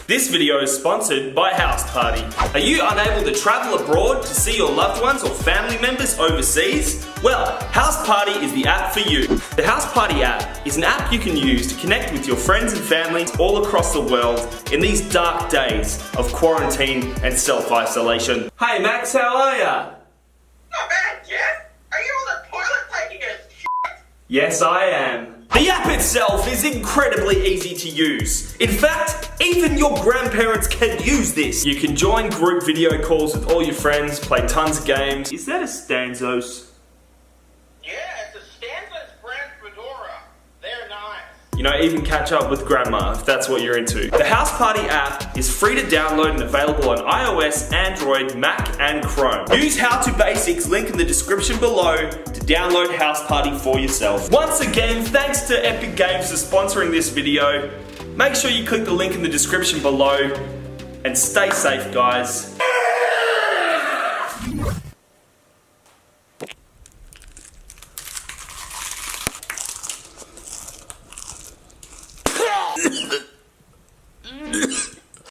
This video is sponsored by House Party. Are you unable to travel abroad to see your loved ones or family members overseas? Well, House Party is the app for you. The House Party app is an app you can use to connect with your friends and family all across the world in these dark days of quarantine and self-isolation. Hey Max, how are ya? Not bad, Jeff. Are you on the toilet taking a shit? Yes, I am. The app itself is incredibly easy to use. In fact, even your grandparents can use this. You can join group video calls with all your friends, play tons of games. Is that a Stanzos? Yeah, it's a Stanza's brand fedora. They're nice. You know, even catch up with grandma if that's what you're into. The House Party app is free to download and available on iOS, Android, Mac and Chrome. Use How To Basics link in the description below to download House Party for yourself. Once again, thanks to Epic Games for sponsoring this video. Make sure you click the link in the description below and stay safe, guys.